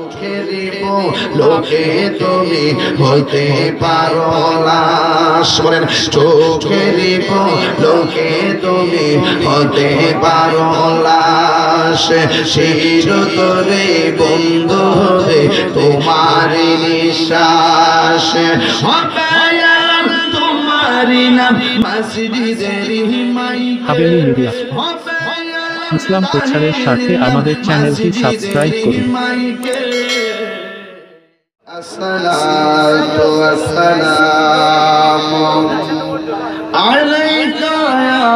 চোখের লোকে তুমি হতে পারো লাশ বলেন চোখের লোকে তুমি হতে পারো লাশ চিরতরে বন্ধ হবে তোমার নিঃশ্বাস হাবেলি মিডিয়া ইসলাম প্রচারের সাথে আমাদের চ্যানেলটি সাবস্ক্রাইব করুন। আসসালাতু ওয়াসসালামু আলাইকা ইয়া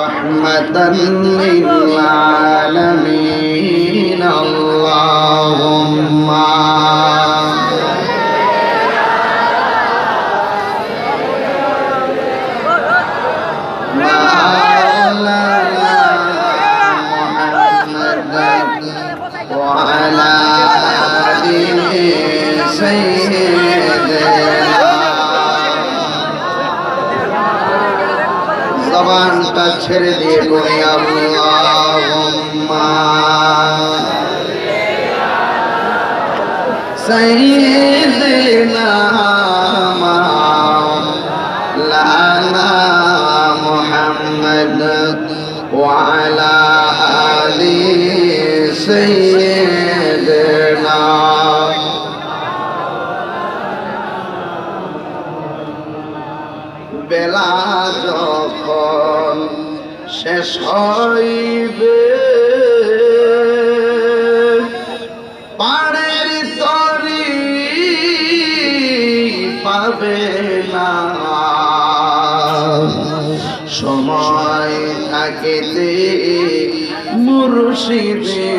রাহমাতান লিল আলামিন আল্লাহুম্মা জবানটা ছেড়ে দিয়ে পড়ে আল্লাহুম্মা সাইয়্যিদিনা মাওলানা মুহাম্মদ ওয়া আলা আলি সাইয়্যিদিনা বেলা যখন শেষ হইবে পাড়ের তরি পাবে না সময় থাকিতে মুর্শিদে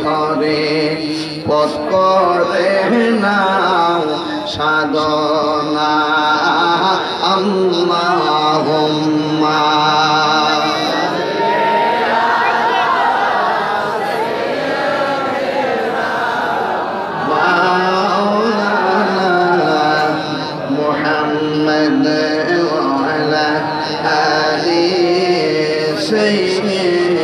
ধরে পথ করে না সাধনা আল্লাহুম্মা মাওলানা মুহাম্মদ ওয়া আলা আলি সাইয়্যিদিনা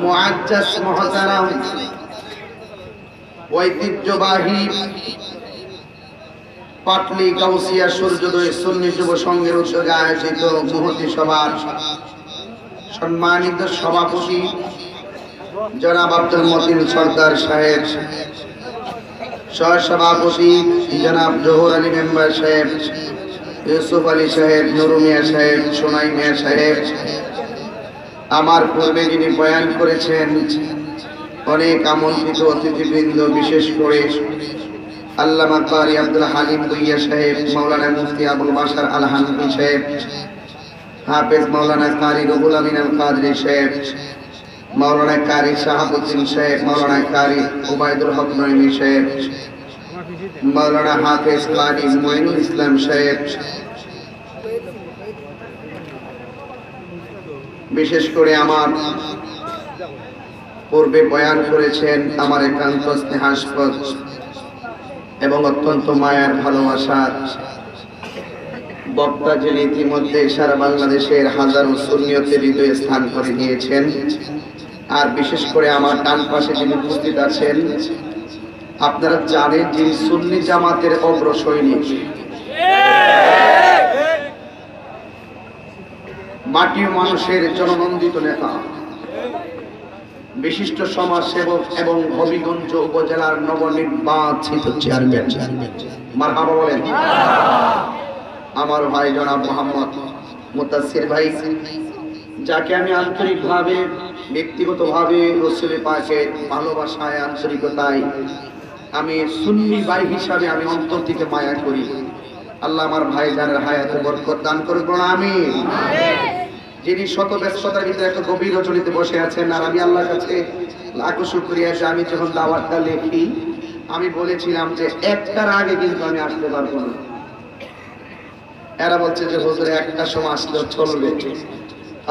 মুআজ্জাজ মুহতারাম ঐতিহ্যবাহী পাটলি গাউসিয়া সূর্যোদয় সুন্নি যুব সংঘের উদ্যোগে আয়োজিত মুহতি সভার সম্মানিত সভাপতি জনাব আব্দুল মতিন সরদার সাহেব, সহ সভাপতি জনাব জহুর আলী মেম্বার সাহেব, ইউসুফ আলী সাহেব, নুরু মিয়া সাহেব, সোনাই মিয়া সাহেব, আমার পূর্বে যিনি বয়ান করেছেন, অনেক আমন্ত্রিত অতিথিবৃন্দ, বিশেষ করে আল্লামা কারি আব্দুল হালিম ভুইয়া সাহেব, মাওলানা মুফতি আবুল বাশার আল হানফি সাহেব, হাফেজ মাওলানা কারি রুহুল আমিন আল কাদরি সাহেব, মাওলানা কারি শাহাবুদ্দিন সাহেব, মাওলানা কারি উবাইদুল হক নঈমী সাহেব, মাওলানা হাফেজ কারি মুঈনুল ইসলাম সাহেব, বিশেষ করে আমার পূর্বে বয়ান করেছেন আমার একান্ত স্নেহাস্পদ এবং অত্যন্ত মায়ার ভালোবাসার বক্তা, যিনি ইতিমধ্যে সারা বাংলাদেশের হাজারো সুন্নিয়তের হৃদয়ে স্থান করে নিয়েছেন। আর বিশেষ করে আমার ডান পাশে যিনি উপস্থিত আছেন, আপনারা জানেন যিনি সুন্নি জামাতের অগ্রসৈনিক, মাটি ও মানুষের জননন্দিত নেতা, বিশিষ্ট সমাজ সেবক এবং হবিগঞ্জ উপজেলার নবনির্বাচিত চেয়ারম্যান, মারহাবা বলেন, আমার ভাই জনাব মোহাম্মদ মুতাসসির ভাই, যাকে আমি আন্তরিকভাবে ব্যক্তিগতভাবে রাসূল পাকের ভালোবাসায় আন্তরিকতায় আমি সুন্নি ভাই হিসাবে আমি অন্তর থেকে মায়া করি। আল্লাহ আমার ভাই জানের হায়াতে বরকত দান করুন, আমিন। যিনি শত ব্যস্ততার ভিতরে একটা গভীর রজনীতে বসে আছেন, আর আমি আল্লাহর কাছে লাখো শুকরিয়া যে আমি যখন দাওয়াতটা লিখি আমি বলেছিলাম যে একটার আগে কিন্তু আমি আসতে পারবো না। এরা বলছে যে হুজুর একটা সময় আসলেও চলবে।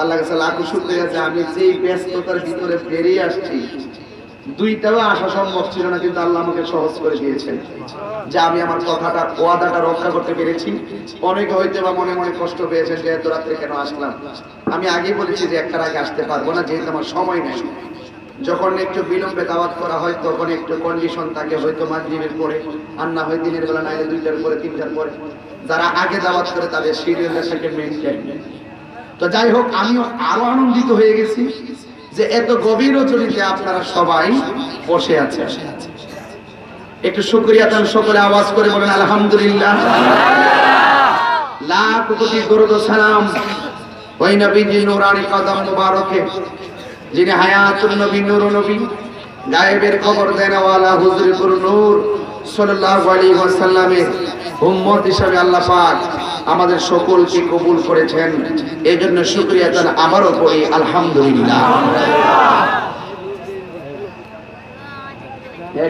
আল্লাহর কাছে লাখো শুকরিয়া যে আমি যেই ব্যস্ততার ভিতরে বেরিয়ে আসছি, দুইটাও আসা সম্ভব ছিল না, কিন্তু আল্লাহ আমাকে সহজ করে দিয়েছেন যে আমি আমার কথাটা ওয়াদাটা রক্ষা করতে পেরেছি। অনেকে হয়তো বা মনে মনে কষ্ট পেয়েছেন যে এত রাত্রে কেন আসলাম। আমি আগেই বলেছি যে একটার আগে আসতে পারবো না, যেহেতু আমার সময় নেই। যখন একটু বিলম্বে দাওয়াত করা হয় তখন একটু কন্ডিশন থাকে, হয়তো মাগরিবের পরে, আর না হয় দিনের বেলা, নাইলে 2টার পরে 3টার পরে। যারা আগে দাওয়াত করে তাদের শিডিউলটা থেকে মেইনটেইন। তো যাই হোক, আমিও আরো আনন্দিত হয়ে গেছি যে এত গভীর রজনীতে আপনারা সবাই বসে আছেন। একটু শুকরিয়া দেন সকলে, আওয়াজ করে বলেন আলহামদুলিল্লাহ। লাখ কোটি দরুদ ও সালাম ওই নবীজি নূরানি কদম মুবারকে, যিনি হায়াতুন নবী, নূর নবী, গায়েবের খবর দেনওয়ালা হুজুরুল নূর সাল্লাল্লাহু আলাইহি ওয়াসাল্লামের উম্মত হিসেবে আল্লাহ পাক আমাদের সকলকে কবুল করেছেন। এজন্য শুকরিয়া জান আমারও করি আলহামদুলিল্লাহ।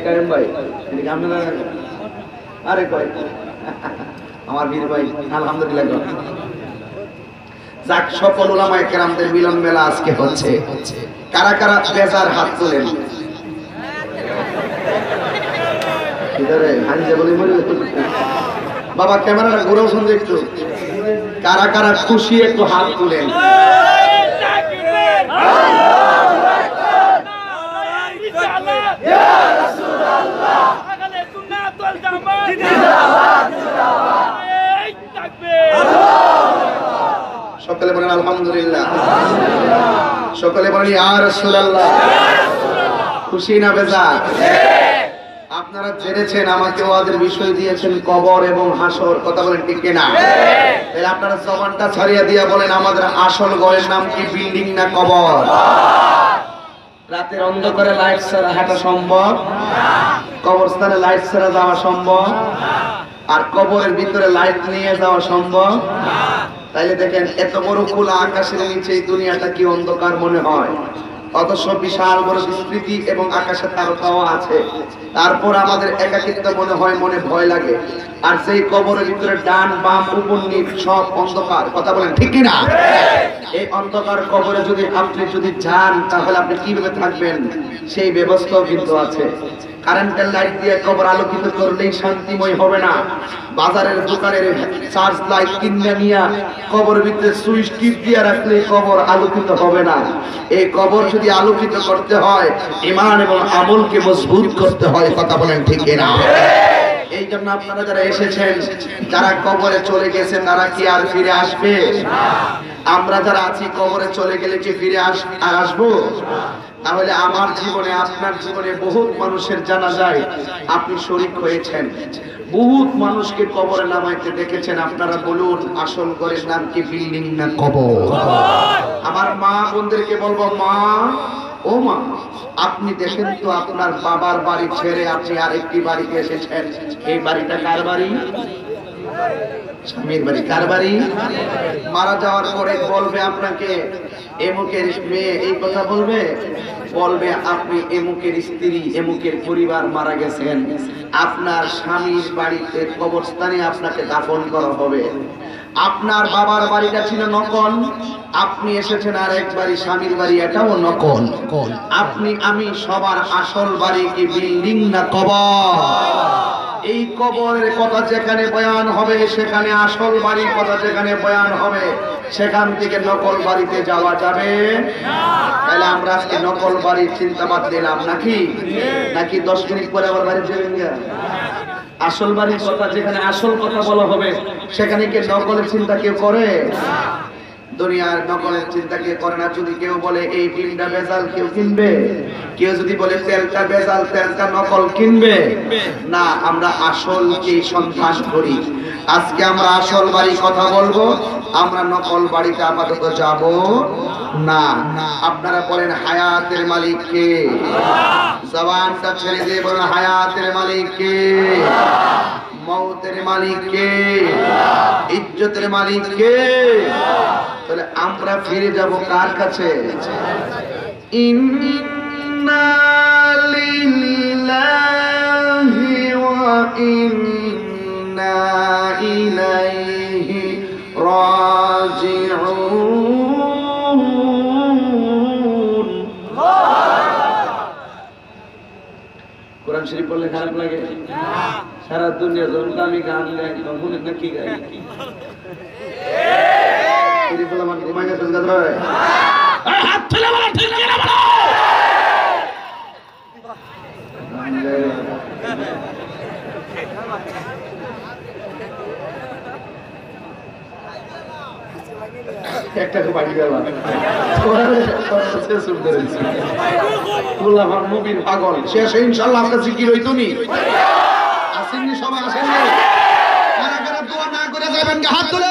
কারিম ভাই, আরে কয় আমার বীর ভাই, আলহামদুলিল্লাহ। যাক, সকল উলামায়ে কেরামদের মিলন মেলা আজকে হচ্ছে। কারা কারা বেজার হাত তোলেন? বাবা ক্যামেরাটা ঘুরেও শুনতে একটু। কারা কারা খুশি একটু হাত তুলেন। সকলে বলেন আলহামদুলিল্লাহ। সকলে বলেন ইয়া রাসূলুল্লাহ। খুশি না বেজার? আপনারা জেনেছেন আমাকে ওয়াদের বিষয় দিয়েছেন কবর এবং হাসর। কথা বলেন ঠিক কিনা? তাহলে আপনারা জবানটা ছাড়িয়ে দিয়া বলেন আমাদের আসল ঘরের নাম কি, বিল্ডিং না কবর? রাতের অন্ধকারে লাইট ছাড়া হাঁটা সম্ভব? কবরস্থানে লাইট ছাড়া যাওয়া সম্ভব? আর কবরের ভিতরে লাইট নিয়ে যাওয়া সম্ভব? তাইলে দেখেন, এত বড় খোলা আকাশের নিচে এই দুনিয়াটা কি অন্ধকার মনে হয়, অথচ বিশাল বড় বিস্তৃতি এবং আকাশের তারকাও আছে। তারপর আমাদের একাকিত্ব মনে হয়, মনে ভয় লাগে। আর সেই কবরের ভিতরে ডান বাম উপর নিচ সব অন্ধকার। কথা বলেন ঠিক কিনা? এই অন্ধকার কবরে যদি আপনি যান, তাহলে আপনি কিভাবে থাকবেন সেই ব্যবস্থাও কিন্তু আছে। কারেন্টের লাইট দিয়ে কবর আলোকিত করলেই শান্তিময় হবে না। বাজারের দোকানের চার্জ লাইট কিনে নিয়ে কবরের ভিতরে সুইচ টিপ দিয়ে রাখলে কবর আলোকিত হবে না। এই কবর যদি আলোকিত করতে হয়, ঈমান এবং আমলকে মজবুত করতে হয়। কথা বলেন ঠিক কিনা? এই জন্য আপনারা যারা এসেছেন, যারা কবরে চলে গেছে, তারা কি আর ফিরে আসবে? আমরা যারা আছি কবরে চলে গেলে কি ফিরে আসবো? তাহলে আমার জীবনে, আপনার জীবনে বহুত মানুষের জানাজায় আপনি শরীক হয়েছেন, বহুত মানুষকে কবরে নামাইতে দেখেছেন। আপনারা বলুন, আসল ঘরের নাম কি, বিল্ডিং না কবর? আমার মা বোনদেরকে বলবো, মা ও মা, আপনি দেখেন তো আপনার বাবার বাড়ি ছেড়ে আপনি আরেকটি বাড়িতে এসেছেন। এই বাড়িটা কার বাড়ি? স্বামীর বাড়ি। কার বাড়ি? মারা যাওয়ার পরে বলবে আপনাকে এমুকের মেয়ে, এই কথা বলবে, আপনি এমুকের স্ত্রী, এমুকের পরিবার মারা গেছেন। আপনার স্বামীর বাড়িতে কবরস্থানে আপনাকে দাফন করা হবে। আপনার বাবার বাড়িটা ছিল নকল, আপনি এসেছেন আরেক বাড়ি, স্বামীর বাড়ি, এটাও নকল। আপনি আমি সবার আসল বাড়ি কি, বিল্ডিং না কবর? এই কবরের কথা যেখানে বয়ান হবে, সেখানে আসল বাড়ির কথা যেখানে বয়ান হবে, সেখান থেকে নকল বাড়িতে যাওয়া যাবে না। তাহলে আমরা আজকে নকল বাড়ির চিন্তা বাদ দিলাম নাকি? 10 মিনিট পরে আবার বাড়ি যাবেন? আসল বাড়ির কথা যেখানে আসল কথা বলা হবে, সেখানে কি নকলের চিন্তা কেউ করে? দুনিয়ার নকলের চিন্তা কেউ করে না। যদি কেউ বলে এই ডিমটা বেজাল, কেউ কিনবে? কেউ যদি বলে তেলটা বেজাল, তেলটা নকল, কিনবে না। আমরা আসলকে সন্ধান করি। আজকে আমরা আসল বাড়ি কথা বলবো, আমরা নকল বাড়িতে আপাতত যাব না। আপনারা বলেন হায়াতের মালিক কে? জবানটা ছেড়ে দিয়ে বলেন হায়াতের মালিক কে? মৌতের মালিক কে? ইজ্জতের মালিক কে? তাহলে আমরা ফিরে যাব কার কাছে? ইন্না লিল্লাহি ওয়া ইন্না ইলাইহি রাজিউন। কোরআন শরীফ পড়লে খারাপ লাগে? সারা দুনিয়া যখন আমি গান গাই তখন না কি গাই? আমার ঘুমাই গেছে হাত তুলে বলো ঠিক কিনা বলো। একটা বাড়ি গেলাম মুবির পাগল শেষ ইনশাআল্লাহ আপনার জিকির হইতো নি আসেননি সবাই আসেননি কারা কারা দোয়া না করে যাবেন হাত তুলে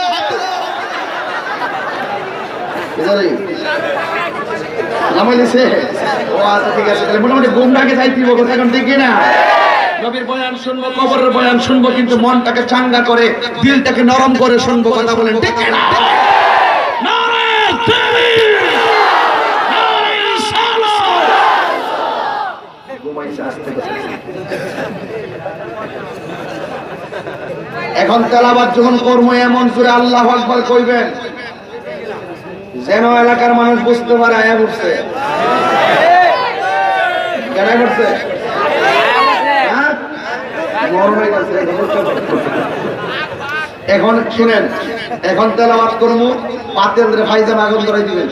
নামাইলেছে ও আচ্ছা ঠিক আছে তাহলে মোটামুটি গুমরাকে যাইতে হবে কথা এখন ঠিক না নবীর বয়ান শুনবো কবরের বয়ান শুনবো কিন্তু মনটাকে চাঙ্গা করে দিলটাকে নরম করে শুনবো কথা বলেন ঠিক না এখন তেলাওয়াত যখন করবো এমন জোরে আল্লাহু আকবার কইবেন যেন এলাকার মানুষ বুঝতে পারে আয়া উঠছে কেন উঠছে এখন শুনেন এখন তেলাওয়াত করবো পাতেন্দ্রে ফাইজাম আগুন ধরাই দিবেন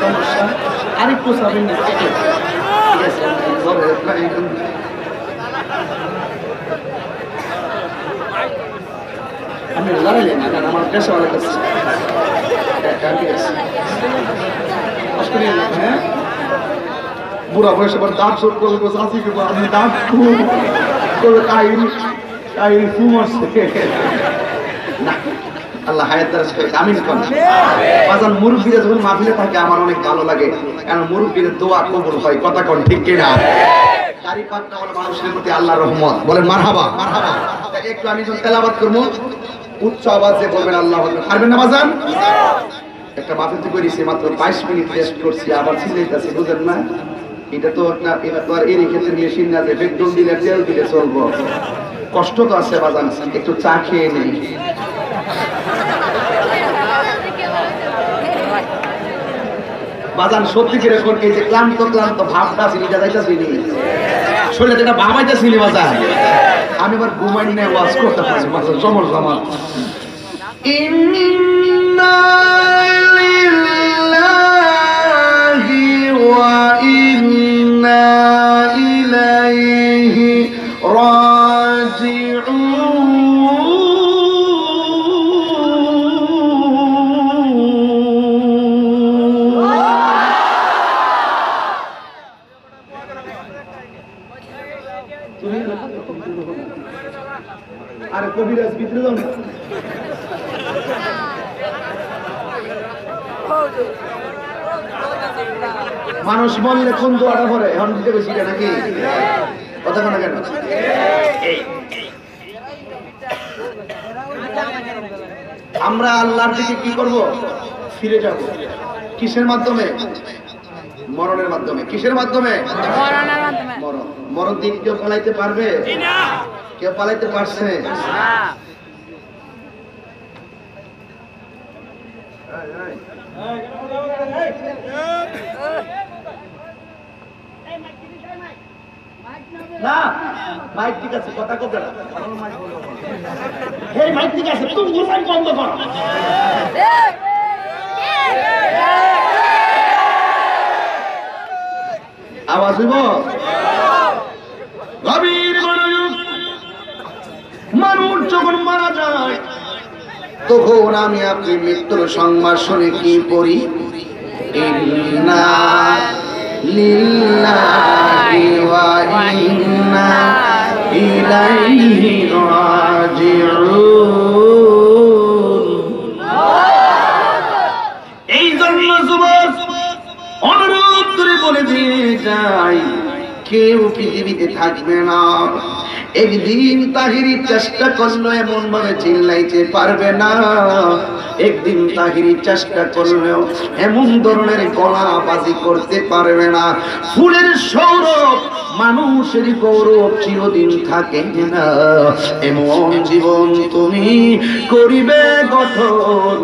সমস্যা আরেকটু সাবেন না আমি লড়াইলেন না কারণ আমার পেশা অনেক আছে হ্যাঁ বুড়া বয়সে আবার দাঁত চোট করলে চাষি করবো আপনি দাঁত করলে কাহিনী ফুম আসছে না আল্লাহ হায়াত দারাজ আমিন কোন বাজান মুরব্বিরা যখন মাহফিলে থাকে আমার অনেক ভালো লাগে কারণ মুরব্বির দোয়া কবুল হয় কথা কোন ঠিক কিনা দাড়ি পাকনা ওয়ালা মানুষের প্রতি আল্লাহর রহমত বলেন মারহাবা মারহাবা একটু আমি যখন তেলাওয়াত করব উচ্চ আওয়াজে বলবেন আল্লাহু আকবার পারবেন না বাজান একটা মাহফিল করেছি মাত্র 22 মিনিট রেস্ট করছি আবার চিল্লাইতাছি বুঝেন না এটা তো আর এর ক্ষেত্রে মেশিন না যে পেট্রোল দিলে তেল দিলে চলবো কষ্ট তো আছে বাজান একটু চা খেয়ে নেই বাজান সত্যি করে এখন এই যে ক্লান্ত ক্লান্ত ভাবটা ছিল এটা যাইতাছি নি শরীরে যেটা ভাবাইতাছি নি বাজান আমি আবার ঘুমাই নিয়ে ওয়াজ করতে পারছি বাজান সমস্যা আমার ইন্না লিল্লাহি ওয়া ইন্না ইলাইহি রাজিউন আরে কবিরাজ ভিতরে যাও না মানুষ বললে কোন দোয়াটা করে এখন দিতে বেশি নাকি কথা কেন কেন আমরা আল্লাহর দিকে কি করব ফিরে যাব কিসের মাধ্যমে মরণের মাধ্যমে কিসের মাধ্যমে মরণ মরণ দিক কেউ পালাইতে পারবে না কেউ পালাইতে পারছে না মাইক ঠিক আছে কথা কবে না এই মাইক ঠিক আছে তুমি গোসাই বন্ধ করো আওয়াজ হইব গভীর মনোযোগ মানুষ যখন মারা যায় তখন আমি আপনি মৃত্যুর সংবাদ শুনে কি পড়ি ইন্না লিল্লাহি ওয়া ইন্না ইলাইহি রাজিউন এই জন্য যুবক অনুরোধ করে বলে দিয়ে যাই কেউ পৃথিবীতে থাকবে না একদিন তাহিরি চেষ্টা করলো এমন ভাবে চিল্লাইতে পারবে না, একদিন তাহিরি চেষ্টা করলেও এমন ধরনের গলাবাজি করতে পারবে না। ফুলের সৌরভ মানুষের গৌরব চিরদিন থাকে না, এমন জীবন তুমি করিবে গঠন,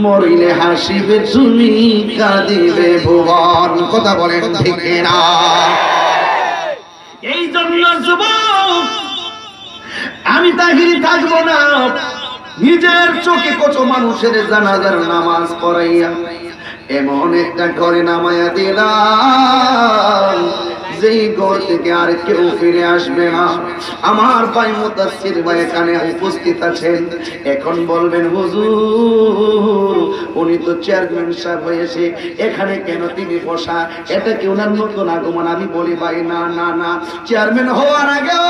মরিলে হাসিবে তুমি কাঁদিবে ভুবন। কথা বলেন ঠিক না? এই জন্য যুবক আমি তাহিরি থাকবো না, নিজের চোখে কত মানুষের জানাজার নামাজ পড়াইয়া এমন একটা ঘরে নামাইয়া দিলাম যেই ঘর থেকে আর কেউ ফিরে আসবে না। আমার ভাই মুতাসসির ভাই এখানে উপস্থিত আছেন। এখন বলবেন হুজুর উনি তো চেয়ারম্যান সাহেব হয়েছে, এখানে কেন তিনি বসা? এটা কি ওনার নতুন আগমন? আমি বলি ভাই না না না, চেয়ারম্যান হওয়ার আগেও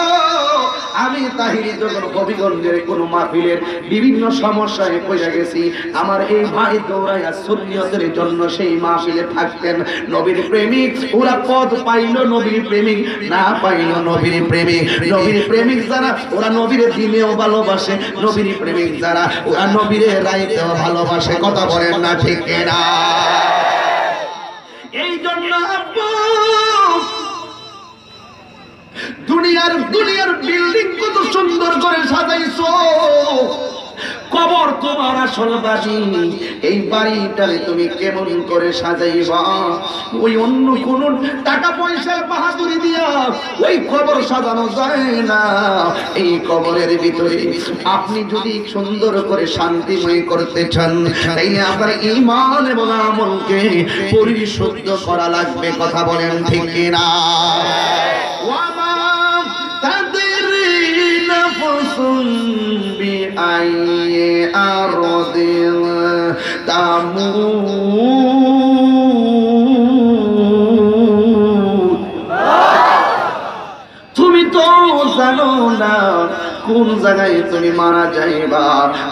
আমি তাহিরি যখন হবিগঞ্জের কোন মাহফিলের বিভিন্ন সমস্যায় পড়ে গেছি, আমার এই ভাই দৌড়াইয়া সুন্নিয়তের জন্য সেই মাহফিলে থাকতেন। নবীর প্রেমিক ওরা পদ পাইল নবীর প্রেমিক, না পাইল নবীর প্রেমিক। নবীর প্রেমিক যারা ওরা নবীর দিনেও ভালোবাসে, নবীর প্রেমিক যারা ওরা নবীর রাইতেও ভালোবাসে। কথা বলেন না ঠিক না? এই জন্য দুনিয়ার বিল্ডিং কত সুন্দর করে সাজাইছো, কবর তোমার আসল বাড়ি। এই বাড়িটারে তুমি কেমন করে সাজাইবা? ওই অন্য কোন টাকা পয়সার বাহাদুরি দিয়া ওই কবর সাজানো যায় না। এই কবরের ভিতরে আপনি যদি সুন্দর করে শান্তিময় করতে চান, তাইলে আপনার ঈমান এবং আমলকে পরিশুদ্ধ করা লাগবে। কথা বলেন ঠিক না? তুমি তো জানো না কোন জায়গায় তুমি মারা যাইবা।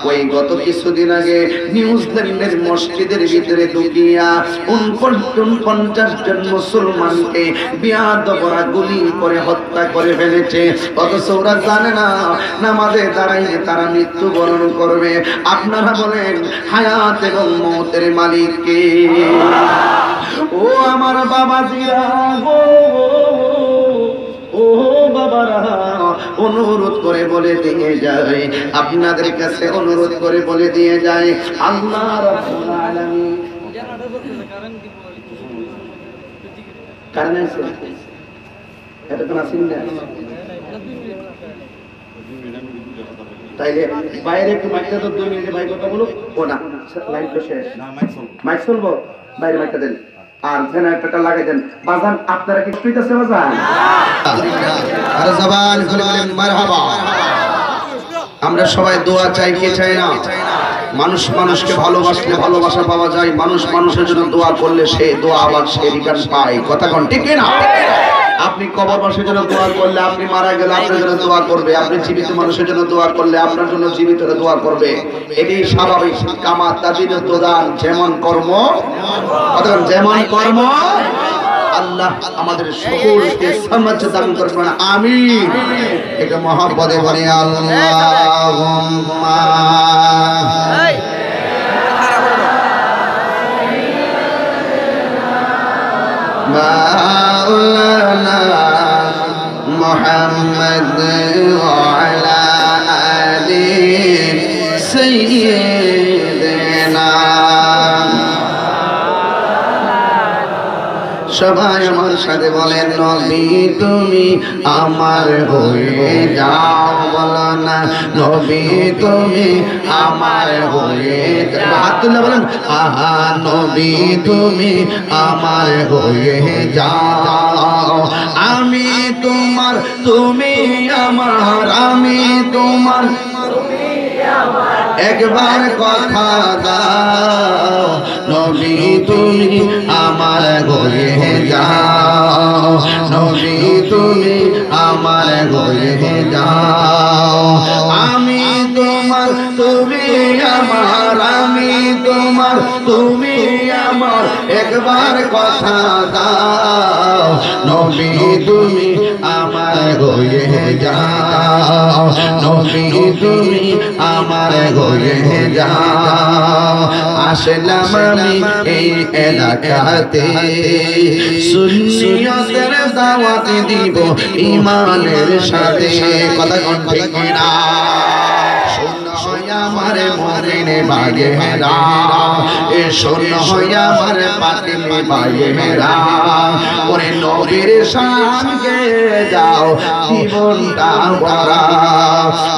ওই গত কিছুদিন আগে নিউজিল্যান্ডের মসজিদের ভিতরে ঢুকিয়া 49 জন মুসলমানকে বেয়াদবরা গুলি করে হত্যা করে ফেলেছে। অথচ ওরা জানে না নামাজে দাঁড়াইলে তারা মৃত্যুবরণ করবে। আপনারা বলেন হায়াত এবং মওতের মালিক কে? ও আমার বাবাজিরা গো, ও বাবারা, অনুরোধ করে বলে দিয়ে যায়, আপনাদের কাছে অনুরোধ করে বলে দিয়ে যায়, আল্লাহ রাব্বুল আলামিন কারণ আছে এটা তো নাসিন না, তাইলে বাইরে একটু মাইকটা তো 2 মিনিটে ভাই কথা বলো। ও না লাইন তো শেষ, মাইক চলবো, বাইরে মাইকটা দেন আর জেনারেটরটা লাগাই দেন। বাজান আপনারা কি শুইতেছে বাজান? আর জবান খুলে বলেন মারহাবা। আমরা সবাই দোয়া চাই, কে চাই না? মানুষ মানুষকে ভালোবাসলে ভালোবাসা পাওয়া যায়, মানুষ মানুষের জন্য দোয়া করলে সে দোয়া আবার সে রিটার্ন পায়। কথা কোন ঠিক না? আপনি কবরবাসীর জন্য দোয়া করলে, আপনি মারা গেলে আপনার জন্য দোয়া করবে, আপনি জীবিত মানুষের জন্য দোয়া করলে আপনার জন্য জীবিতরা দোয়া করবে। এটি স্বাভাবিক। কামা তাজিদু তুদান, যেমন কর্ম যেমন কর্ম। আল্লাহ আমাদের সকলকে সামর্থ্য দান করবেন, আমিন। এটা মহব্বতে বলি আল্লাহুম্মা মাওলানা মুহাম্মদ ওয়া আলা আলি সাইয়্যিদিনা। সবাই আমার সাথে বলেন, নবী তুমি আমার হয়ে যাও। বলো না, নবী তুমি আমার হয়ে যাও। হাত তুলে বলেন, আহা নবী তুমি আমার হয়ে যাও। আমি তোমার, তুমি আমার, আমি তোমার, একবার কথা দাও, নবী তুমি আমার হয়ে যাও, নবী তুমি আমার হয়ে যাও। আমি তোমার, তুমি আমার, আমি তোমার, তুমি আমার, একবার কথা দাও, নবী তুমি আমার হয়ে যাও নবী তুমি আমার হয়ে যাও আসলাম আমি এই এলাকাতে সুন্নিয়তের দাওয়াত দিব ঈমানের সাথে কথা কোন ঠিক না আমার মনে বাগে হেরা এ শোনো আমার পাতিলে বাগে হেরা ওরে নবীর শানকে যাও জীবনটা ভরা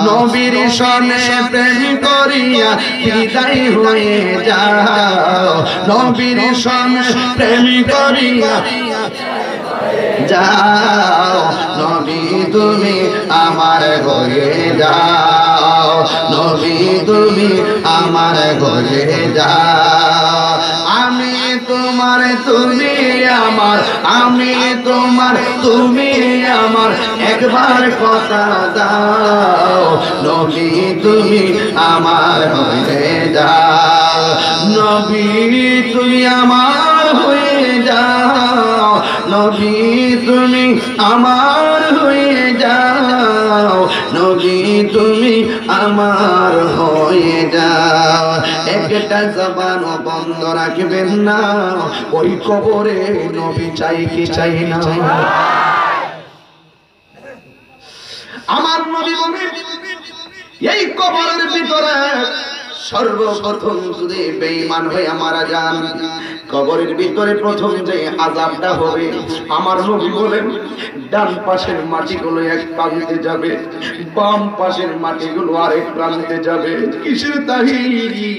নবীর সনে প্রেম করিয়া বিদায় হয়ে যাও নবীর সনে প্রেম করিয়া যাও নবী তুমি আমার হয়ে যাও নবী তুমি আমার হয়ে যাও আমি তোমার তুমি আমার আমি তোমার তুমি আমার একবার কথা দাও নবী তুমি আমার হয়ে যাও নবী তুমি আমার হয়ে যাও নবী তুমি আমার হয়ে যাও নবী তুমি আমার হয়ে যাও একটা জবান বন্ধ রাখবেন না ওই কবরে নবী চাই কি চাই না আমার নবী বলে এই কবরের ভিতরে সর্বপ্রথম যদি বেঈমান হয়ে মারা যান কবরের ভিতরে প্রথম যে আযাবটা হবে আমার নবী বলেন ডান পাশের মাটিগুলো এক প্রান্তে যাবে বাম পাশের মাটিগুলো আরেক প্রান্তে যাবে কিসের তাহিরি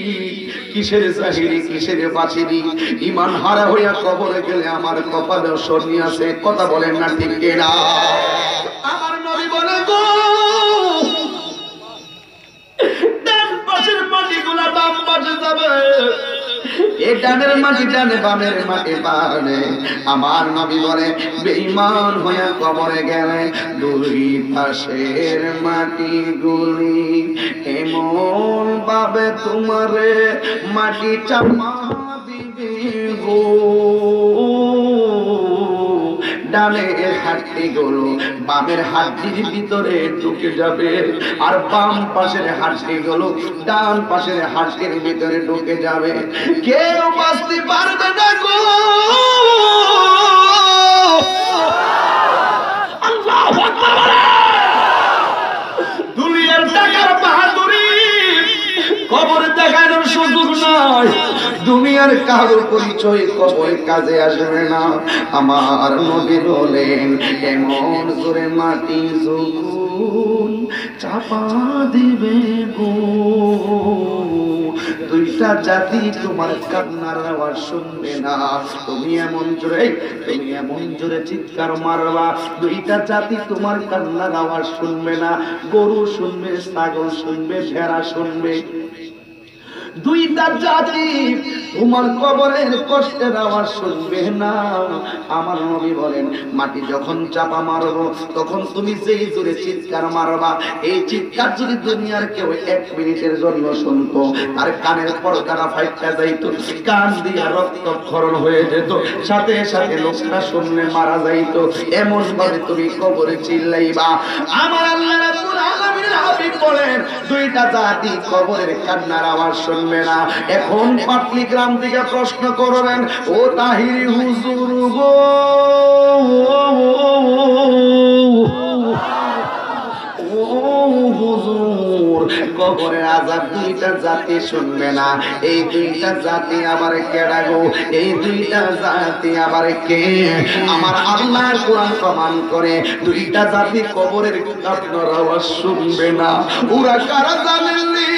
কিসের জাহিরি কিসের বাতিনি ঈমান হারা হইয়া কবরে গেলে আমার কপালে শনি আছে কথা বলেন না ঠিক কিনা আমার নবী বলে গো ডান পাশের মাটিগুলো বাম পাশে যাবে এ ডানের মাটি ডানে বামের মাটি বামে আমার নবী বলে বেঈমান হইয়া কবরে গেলে দুই পাশের মাটিগুলি এমন ভাবে তোমারে মাটি চাপা দিবে গো ডানের হাড্ডিগুলো বামের হাড্ডির ভিতরে ঢুকে যাবে আর বাম পাশের হাড্ডিগুলো ডান পাশের হাড্ডির ভিতরে ঢুকে যাবে কেউ বাঁচতে পারবে না গো আল্লাহু আকবার দুনিয়ার টাকার বাহাদুরি কবরে দেখানোর সুযোগ নাই দুনিয়ার কারো পরিচয় কবরে কাজে আসবে না আমার নবী বলেন এমন জোরে মাটি যখন চাপা দিবে গো দুইটা জাতি তোমার কান্নার আওয়াজ শুনবে না তুমি এমন জোরে চিৎকার মারবা দুইটা জাতি তোমার কান্নার আওয়াজ শুনবে না গরু শুনবে ছাগল শুনবে ভেড়া শুনবে দুইটা জাতি তোমার কবরের কষ্টের আওয়াজ শুনবে না আমার নবী বলেন মাটি যখন চাপা মারবো তখন তুমি যেই জোরে চিৎকার মারবা এই চিৎকার যদি দুনিয়ার কেউ 1 মিনিটের জন্য শুনতো আর কানের পর্দাটা ফাইটা যাইতো কান দিয়া রক্তক্ষরণ হয়ে যেত সাথে সাথে লোকটা শুনলে মারা যাইতো এমন ভাবে তুমি কবরে চিল্লাইবা আমার আল্লাহ রাব্বুল আলামিন হাবিব বলেন দুইটা জাতি কবরের কান্নার আওয়াজ শুনবে না এখন পাটলি গ্রাম থেকে প্রশ্ন করবেন ও তাহিরি হুজুর গো হুজুর কবরের আযাব দুইটা জাতি শুনবে না এই দুইটা জাতি আবার কেডা গো এই দুইটা জাতি আবার কে আমার আল্লাহর কোরআন প্রমাণ করে দুইটা জাতি কবরের কান্নার আওয়াজ শুনবে না ওরা কারা জানেননি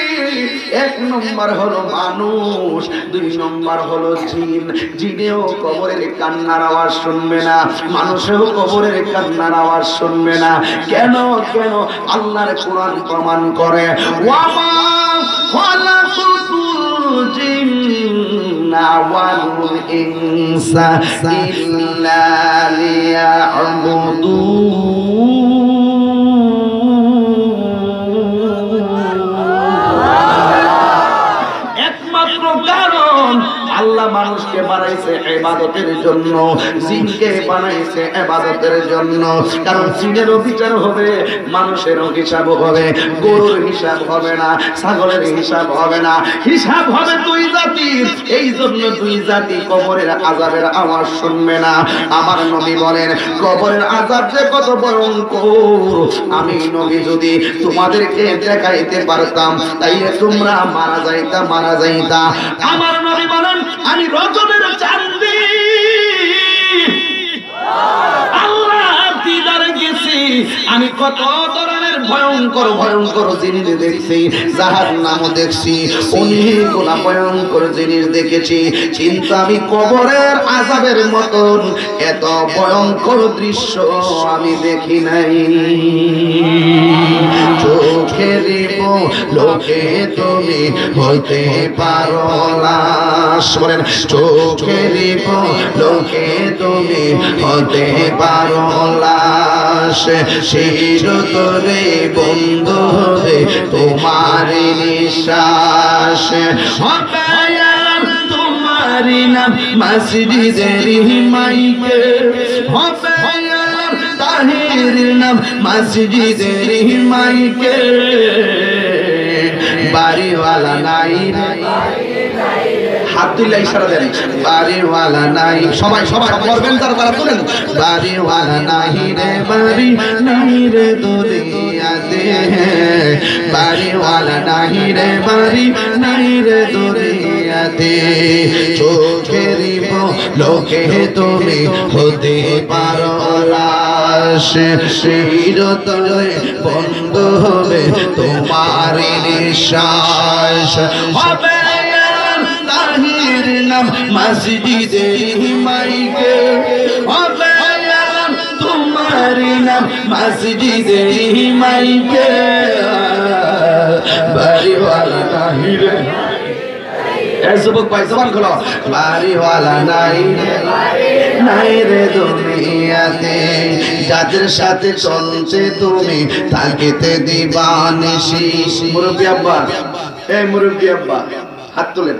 1 নম্বর হলো মানুষ 2 নম্বর হলো জিন জিনেও কবরের কান্নার আওয়াজ শুনবে না মানুষেও কবরের কান্নার আওয়াজ শুনবে না কেন কেন আল্লাহর কোরআন প্রমাণ করে ওয়ামা খালাকুতুল জিন্না ওয়াল ইনসা ইল্লা লিয়া'বুদুন আল্লাহ মানুষকে বানাইছে ইবাদতের জন্য, জিনকে বানাইছে ইবাদতের জন্য। কারণ জিনেরও বিচার হবে, মানুষেরও হিসাব হবে। গরুর হিসাব হবে না, ছাগলের হিসাব হবে না, হিসাব হবে দুই জাতির। এই জন্য দুই জাতি কবরের আযাবের আওয়াজ শুনবে না। আমার নবী বলেন কবরের আযাব যে কত ভয়ঙ্কর, আমি নবী যদি তোমাদেরকে দেখাইতে পারতাম তাইলে তোমরা মারা যাইতা। আমার নবী বলেন আমি রজবের চাঁদনি আল্লাহর দিদারে গেছি, আমি কত ধরনের ভয়ঙ্কর জিনিস দেখছি, জাহান্নামও দেখছি, অনেকগুলা ভয়ঙ্কর জিনিস দেখেছি, কিন্তু আমি কবরের আযাবের মতন এত ভয়ঙ্কর দৃশ্য আমি দেখি নাই। চোখের লোকে তুমি হইতে পারো লাশ, বলেন চোখের লোকে তুমি হতে পারো লাশ, চিরতরে বন্ধ হবে তোমার নিঃশ্বাস। তোমার নাম মসজিদের মাইকে হবে, তাহির নাম মসজিদের মাইকে, বাড়িওয়ালা নাই হাত তুলে ইশারা দেন, বাড়িওয়ালা নাই, সবাই করবেন তারা তুলেন, বাড়িওয়ালা নাই রে বাড়ি নাই রে দুনিয়াতে, বাড়িওয়ালা নাই রে বাড়ি নাই রে দুনিয়াতে, চোখের লোকে তুমি হতে পারো লাশ, চিরতরে বন্ধ হবে তোমার নিঃশ্বাস। হবে তাহির নাম মসজিদের মাইকে হবে, তোমার নাম মসজিদের মাইকে, বাড়িওয়ালা তাহির যুবক ভাই জবান খোলো, বাড়িওয়ালা নাই রে দুনিয়াতে, যাদের সাথে চলছে তুমি তাকেতে দিবা নিশি। মুরব্বি আব্বা, এই মুরব্বি আব্বা হাত তোলেন।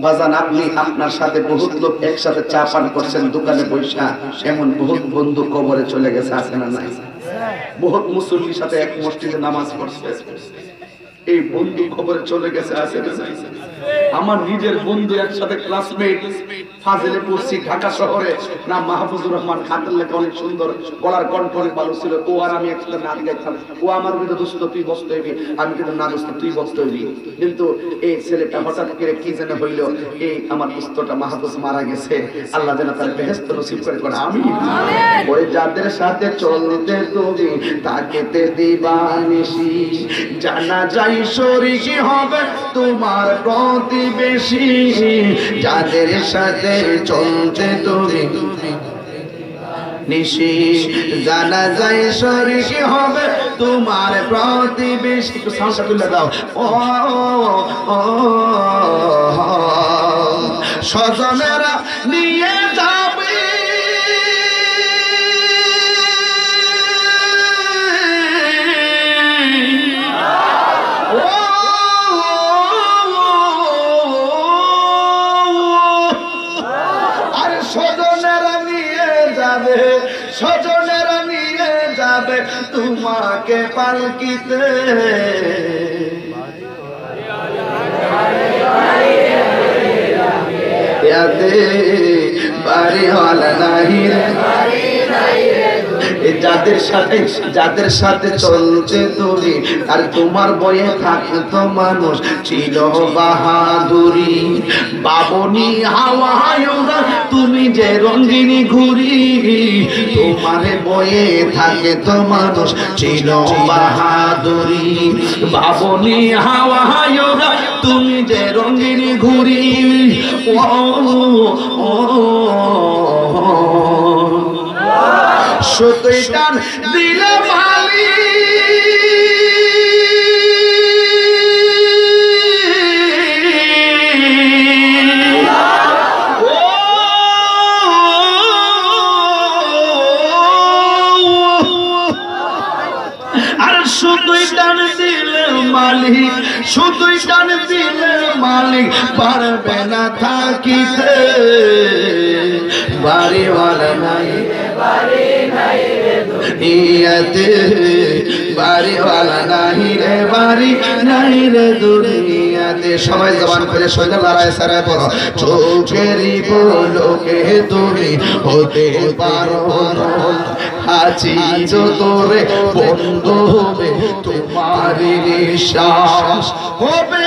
বাজান আপনি আপনার সাথে বহুত লোক একসাথে চা পান করছেন দোকানে বৈশা, এমন বহুত বন্ধু কবরে চলে গেছে, আছে না নাই? বহুত মুসল্লির সাথে এক মসজিদে নামাজ পড়ছে, এই বন্ধু খবরে চলে গেছে, আছে না নাই? আমার নিজের বন্ধু একসাথে ক্লাসমেট ফাজিলে পড়ছি ঢাকা শহরে, নাম মাহফুজুর রহমান, খাতের লেখা অনেক সুন্দর, গলার কণ্ঠ অনেক ভালো ছিল। ও আর আমি একসাথে নাচ গাইতাম, ও আমার বিরুদ্ধে দোস্ত তুই বসতে হইবি, আমি কিন্তু না দোস্ত তুই বসতে হইবি। কিন্তু এই ছেলেটা হঠাৎ করে কি যেন হইল, এই আমার দোস্তটা মাহফুজ মারা গেছে, আল্লাহ যেন তার বেহেশত নসিব করে। আমি ওই যাদের সাথে চলতে তুমি তাকেতে দিবা নিশি, জানা যাই শরীকি হবে তোমার প্রতিবেশী, যাদের সাথে চলতে তুমি নিশি, জানা যায় শরীকি হবে তোমার প্রতিবেশী। একটু সাউন্ডটা তুলে দাও। ও স্বজনেরা নিয়ে যাবে স্বজনেরা নিয়ে যাবে তোমাকে পালকিতে, বাড়িওয়ালা নাই রে, যাদের সাথে চলছে তুমি আর তোমার বয়ে থাকতো মানুষ ছিল বাহাদুরি, বাবনি হাওয়া তুমি যে রঙ্গিনী ঘুরি, তোমার বয়ে থাকে তো মানুষ ছিল বাহাদুরি, বাবনি হাওয়া তুমি যে রঙ্গিনী ঘুরি। সুতোই টান দিলে মালি আর সুতোই টান দিলে মালিক, শুধুই ডান দিলের মালিক, পারবে না থাকিতে। বাড়িওয়ালা নাই দুনিয়াতে, বাড়িওয়ালা নাই রে বাড়ি নাই রে দুনিয়াতে। সবাই জবান করে সোজা লড়াই সারায় পড়ো। চোখেরই পলকে তুমি হতে পারো আছি যতরে বন্ধ হবে তোমারি নিঃশ্বাস, হবে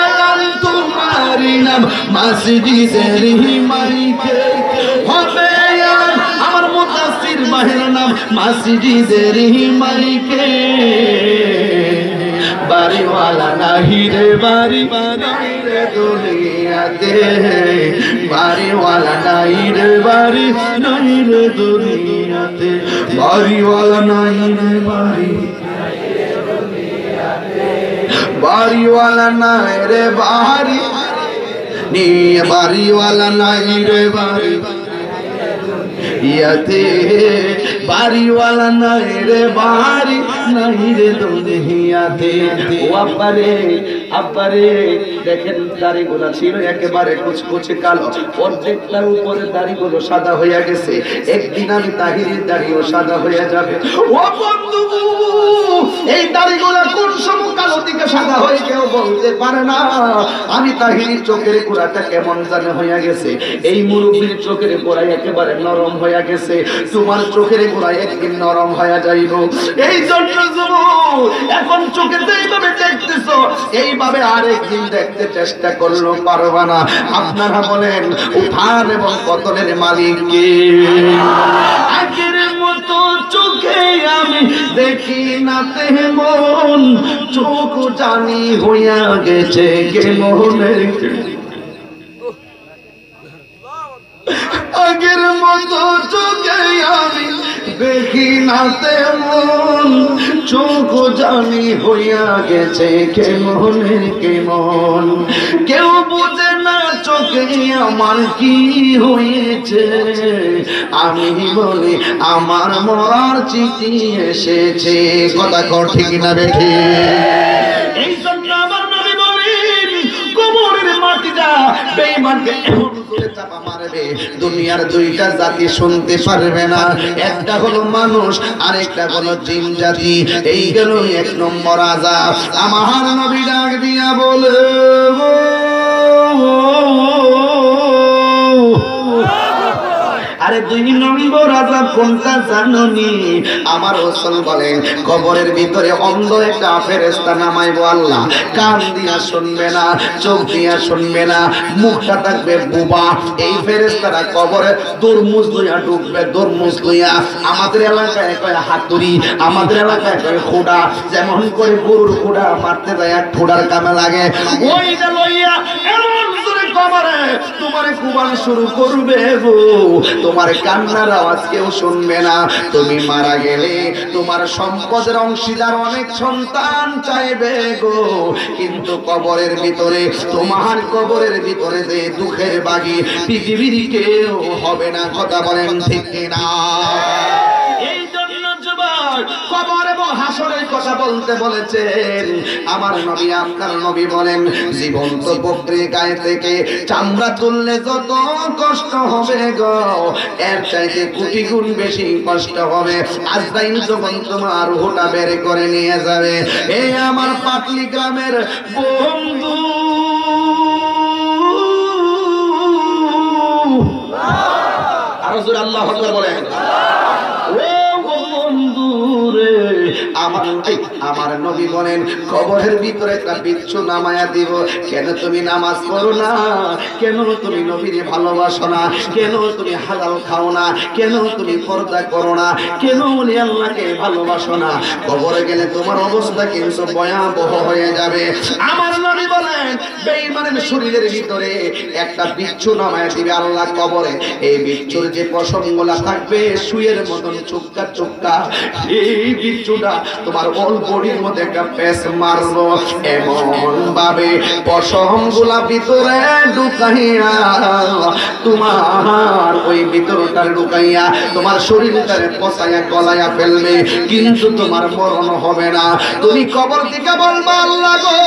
আলাল তোমারি নাম মসজিদের মাইকে, হবে আলাল আমার মুতাসসির মাহের নাম মসজিদের মাইকে। বাড়িওয়ালা নাহি রে বাড়ি নাই রে দুনিয়াতে, বাড়িওয়ালা নাই রে বাড়ি নাই রে দুনিয়াতে, বাড়িওয়ালা নাই রে বাড়ি, বাড়িওয়ালা নাই রে বাড়ি নিয়ে, বাড়িওয়ালা নাই রে বাড়ি ইয়াতে, বাড়িওয়ালা নাই রে বাড়ি নাই রে দুনিয়াতে। ও আব্বারে আব্বারে, দেখেন দাড়িগুলো ছিল একেবারে কুচকুচে কালো, অর্ধেকটার উপরে দাড়িগুলো সাদা হয়ে গেছে। একদিন আমি তাহিরের দাড়িও সাদা হয়ে যাবে। ও বন্ধু, এই দাড়িগুলো কোন সময় কালো দিকে সাদা হয়ে কেউ বলতে পারে না। আমি তাহিরের চোখের গোড়াটা কেমন জানে হয়ে গেছে, এই মুরব্বীর চোখের গোড়ায় একেবারে নরম হয়ে গেছে। তোমার চোখের গোড়ায় একদিন নরম হয়ে যাইব। এই জন্য এখন চোখে যেইভাবে দেখতেছো এইভাবে আরেকদিন দেখতে চেষ্টা করলো পারবা না। আপনারা বলেন উঠান এবং পতনের মালিক কে? আগের মতো চোখে আমি দেখি না তেমন, চোখ জানি হইয়া গেছে কেমনের। আগের মতো চোখে আমি দেখি না তেমন, চোখ জানি হইয়া গেছে কেমনের কেমন। কেউ বুঝে না চোখে আমার কি হয়েছে, আমি বলি আমার মরার চিঠি এসেছে। কথা কর ঠিক না বেঠি? এই জন্য আমার নবী বলেন কবরের মাটিটা বেঈমানকে এমন করে চাপা মারবে দুনিয়ার দুইটা জাতি শুনতে পারবে না। একটা হলো মানুষ, আরেকটা হলো জিন জাতি। এই গেল এক নম্বর আযাব। আমার নবী ডাক দিয়া বলে, আরে দুই নম্বর আযাব কোনটা জানোনি? আমার রাসূল বলেন কবরের ভিতরে অন্ধ একটা ফেরেশতা নামাইবো আল্লাহ। কান দিয়া শুনবে না, চোখ দিয়া শুনবে না, মুখটা থাকবে বোবা। এই ফেরেশতারা কবরে দরমুজ লইয়া ঢুকবে, দরমুজ লইয়া। আমাদের এলাকায় কয় হাতুড়ি, আমাদের এলাকায় কয় খোড়া। যেমন করে গরুর খোড়া মারতে যায় এক খোড়ার কামে লাগে, ওইটা লইয়া এমন জোরে কবরে তোমারে কুবান শুরু করবে গো। তোমার কান্নার আওয়াজ কেউ শুনবে না। তুমি মারা গেলে তোমার সম্পদের অংশীদার অনেক সন্তান চাইবে গো, কিন্তু কবরের ভিতরে, তোমার কবরের ভিতরে যে দুঃখের বাগি পৃথিবীর কেউ হবে না। কথা বলেন ঠিক কিনা? এই জন্য যুবক কবর এবং হাসরের কথা বলতে বলেছেন আমার নবী। আপনার নবী বলেন জীবন্ত বকরির গায়ে থেকে চামড়া তুললে যত কষ্ট হবে গো, এর চাইতে কোটি গুণ বেশি কষ্ট হবে আজরাইল যখন তোমার রূহটা বের করে নিয়ে যাবে। এই আমার পাটলি গ্রামের বন্ধু, আরো জোরে আল্লাহু আকবার বলেন। আমার নবী বলেন কবরের ভিতরে একটা বিচ্ছু নামায়া দিব। কেন তুমি নামাজ পড়ো না? কেন তুমি নবীরে ভালোবাসো না? কেন তুমি হালাল খাও না? কেন তুমি পর্দা করো না? কেন ওলি আল্লাহকে ভালোবাসো না? কবরে গেলে তোমার অবস্থা কিন্তু ভয়াবহ হয়ে যাবে। আমার নবী বলেন বলেন বেঈমানের শরীরের ভিতরে একটা বিচ্ছু নামায় দিবে আল্লাহ কবরে। এই বিচ্ছুর যে পশমগুলা থাকবে সুইয়ের মতন চুক্কা চুক্কা, এই বিচ্ছুটা তোমার অল বডির মধ্যে একটা পেস মারবো, এমন ভাবে পশমগুলা ভিতরে ঢুকাইয়া তোমার ওই ভিতরটার ঢুকাইয়া তোমার শরীরটারে পচাইয়া গলাইয়া ফেলবে, কিন্তু তোমার মরণ হবে না। তুমি কবর থেকে বলবা আল্লাহ গো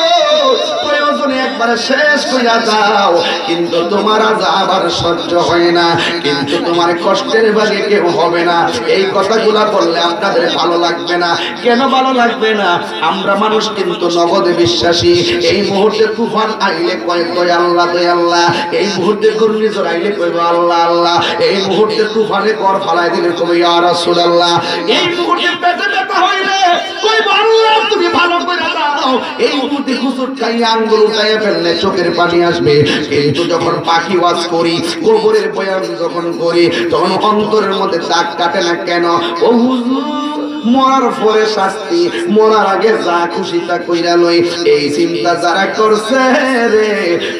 প্রয়োজনে একবার শেষ কইরা দাও, কিন্তু তোমার আযাব আর সহ্য হয় না, কিন্তু তোমার কষ্টের ভাগে কেউ হবে না। এই কথাগুলা বললে আপনাদের ভালো লাগবে না। কেন ভালো লাগবে না? আমরা মানুষ কিন্তু নগদে বিশ্বাসী। এই মুহূর্তে তুফান আইলে কয় দয় আল্লাহ দয় আল্লাহ, এই মুহূর্তে ঘূর্ণিঝড় আইলে কইব আল্লাহ আল্লাহ, এই মুহূর্তে তুফানে কর ফালাই দিলে কইব ইয়া রাসূলুল্লাহ, এই মুহূর্তে পেটে ব্যথা হইলে কইব আল্লাহ তুমি ভালো করে দাও, এই মুহূর্তে খুসুট খাই আঙ্গুল উঠাইয়া ফেললে চোখের পানি আসবে। কিন্তু যখন পাখি ওয়াজ করি, কবরের বয়ান যখন করি, তখন অন্তরের মধ্যে দাগ কাটে না কেন? ও হুজুর মরার পরে শাস্তি, মরার আগে যা খুশি তা কইরা লই, এই চিন্তা যারা করছে রে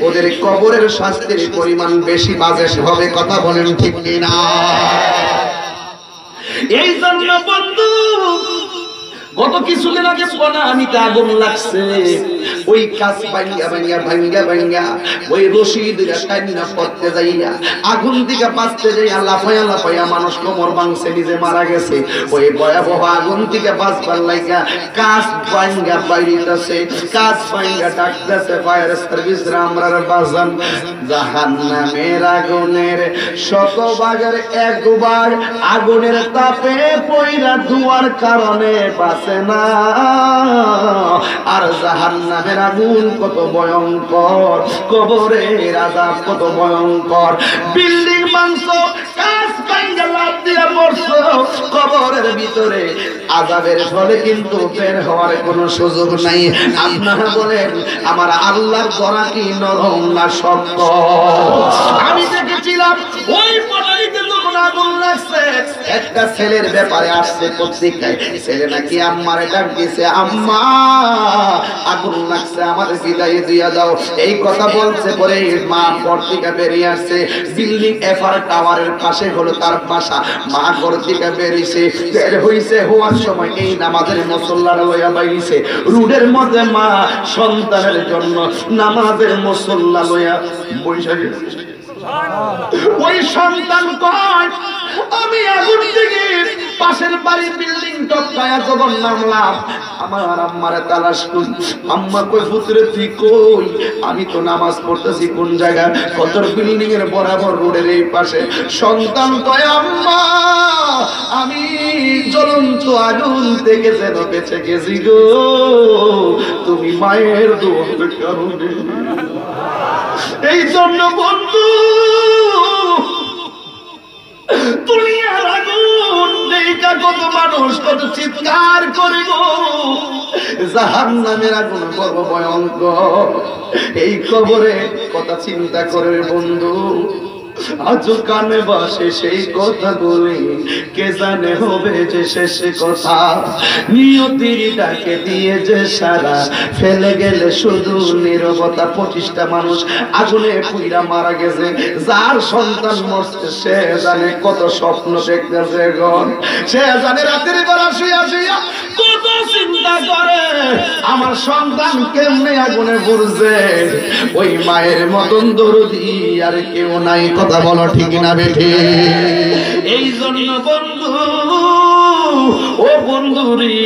ওদের কবরের শাস্তির পরিমাণ বেশি বাজে হবে। কথা বলেন ঠিক কিনা? এই জন্য বন্ধু গত কিছুদিন আগে বনানীতে আগুন লাগছে, ওই কাজ ভাঙ্গা ভাঙ্গা ভাঙ্গা ভাঙ্গা ওই রশিদ টাইনা পড়তে যাইয়া আগুন দিকে বাঁচতে যাইয়া লাফাইয়া লাফাইয়া মানুষ কোমর ভাঙছে, নিজে মারা গেছে। ওই ভয়াবহ আগুন থেকে বাঁচবার লাইগা কাজ ভাঙ্গা বাইরিতেছে, কাজ ভাঙ্গা ডাকতেছে ফায়ার সার্ভিস আমরার বাজান। জাহান্নামের আগুনের শতভাগের একবার আগুনের তাপে পয়রা ধোয়ার কারণে না। আর জাহান্নামের আগুন কত ভয়ঙ্কর, কবরের আযাব কত ভয়ঙ্কর। বিল্ডিং ভাঙছো, কাঁচ ভাঙা লাফ দিয়া পড়ছো কবরের ভিতরে, আযাবের ফলে কিন্তু বের হওয়ার কোনো সুযোগ নাই। আপনারা বলেন আমার আল্লাহর গড়া কি নরম না শক্ত? আমি দেখেছিলাম ওই পলাইতে যখন আগুন লাগছে, একটা ছেলের ব্যাপারে আসছে পত্রিকায়, ছেলে নাকি আম্মারে ডাক দিছে, আম্মা আগুন লাগছে আমার বিদায় দিয়া দাও। এই কথা বলছে পরে মা পত্রিকা বেরিয়ে আসছে, বিল্ডিং এফআর টাওয়ারের পাশে হলো তার বাসা। মা পত্রিকা বেরিয়েছে, বের হইছে, হওয়ার সময় এই নামাজের মুসল্লারা লইয়া বাইছে রোডের মধ্যে মা সন্তানের জন্য নামাজের মুসল্লা লইয়া বইসা গেছে। ওই সন্তান কয় আমি আগুন থেকে পাশের বাড়ির বিল্ডিং টপকায়া যখন নামলাম আমার আম্মারে তালাশ করি, আম্মা কই পুত্রে তুই কই? আমি তো নামাজ পড়তেছি কোন জায়গায়? কতর বিল্ডিং এর বরাবর রোডের এই পাশে। সন্তান কয় আম্মা আমি জ্বলন্ত আগুন থেকে যেন বেঁচে গেছি গো, তুমি মায়ের দোয়ার কারণে। এই জন্য বন্ধু দুনিয়ার আগুন দেখা কত মানুষ কত চিৎকার করে গো, জাহান্নামের আগুন বড় ভয়ঙ্কর। এই কবরে কথা চিন্তা করে বন্ধু, আজও কানে বাসে সেই কথা বলি, কে জানে হবে যে শেষ কথা। নিয়তির ডাকে দিয়ে যে সারা ফেলে গেলে শুধু নীরবতা। 25টা মানুষ আগুনে পুইরা মারা গেছে, যার সন্তান মরছে সে জানে কত স্বপ্ন দেখতেছে এখন, সে জানে রাতের বেলা শুইয়া শুইয়া কত চিন্তা করে আমার সন্তান কেমনে আগুনে পুড়ছে। ওই মায়ের মতন দরদি আর কেউ নাই। কথা বলো ঠিক না বেঠি? এই জন্য বন্ধু ও বন্ধুরি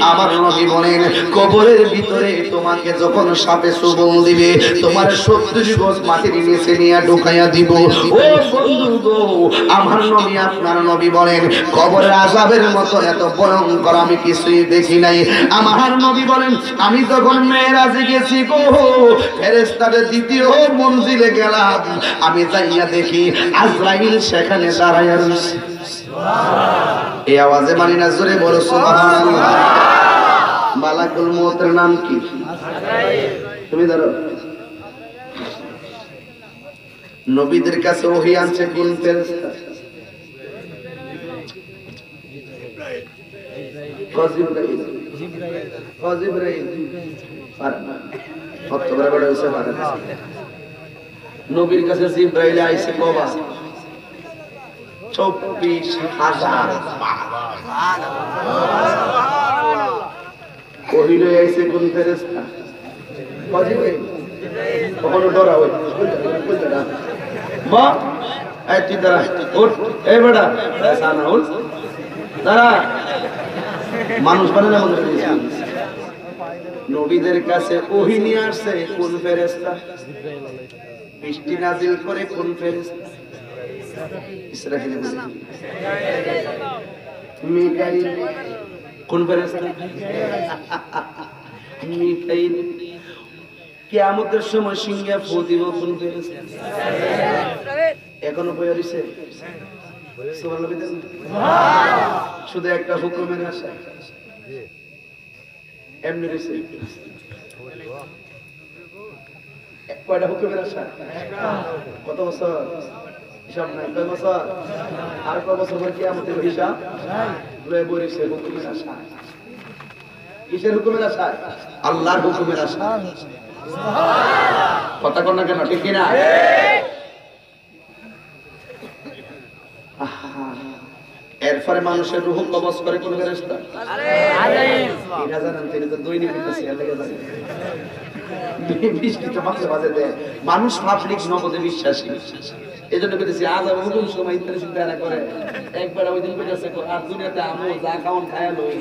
আমার নবী বলেন কবরের ভিতরে তোমাকে যখন সাপে চুবল দিবে তোমার 70 গজ মাটির নিচে নিয়ে ঢুকাইয়া দিব। ও বন্ধু গো আমার নবী আপনার নবী বলেন কবরের আযাবের মতো এত ভয়ঙ্কর আমি কিছুই দেখি নাই। আমার নবী বলেন আমি যখন মেরাজে গেছি গো ফেরেশতাদের দ্বিতীয় মঞ্জিলে গেলাম, আমি যাইয়া দেখি আজরাইল সেখানে দাঁড়াইয়া রয়েছে। এই আওয়াজে মানি না জোরে বড় সুবহানাল্লাহ। মালাকুল মউতের নাম কি? তুমি ধরো। নবীদের কাছে ওহী আনছে কোন ফেরেশতা? জিবরাইল। হত্যা করে বড় হইছে বাগান নবীর কাছে জিব্রাইল আইছে কবা 24,000 কহিল আইছে কোন ফেরেশতা কজিবে কখনো ডরা হই মা এই তুই দাঁড়া উঠ এই বেটা সানা উঠ দাঁড়া মানুষ বানালে মনে করেছে নবীদের কাছে ওহী নিয়ে আসছে কোন ফেরেশতা বৃষ্টি নাজিল করে কোন ফেরেশতা ইসরাফিল মিকাইল কোন ফেরেশতা মিকাইল কিয়ামতের সময় সিংহে ফু দিব কোন ফেরেশতা এখনো বই হইছে সুবহানাল্লাহ শুধু একটা হুকুমের আশা এমনি রয়েছে কয়টা হুকুমের আশা কত বছর হিসাব নাই কয় বছর আর কয় বছর পর কিয়ামতের হিসাব লয়ে বইছে হুকুমের আশা কিসের হুকুমের আশা আল্লাহর হুকুমের আশা কথা কোন না কেন ঠিক কিনা এরপরে মানুষের রূহ কবজ করে কোন ফেরেশতা এটা জানেন তিনি তো দৈনিক বিকাশে লাগে জানেন বৃষ্টি তো মাঝে মাঝে দেয় মানুষ পাবলিক নগদে বিশ্বাসী এজন্য কইতেছি আজ আমি কোন সময় ইত্যাদি চিন্তা না করে একবার ওই দিন কইতাছে আর দুনিয়াতে আমো যা খাওন খায়া লই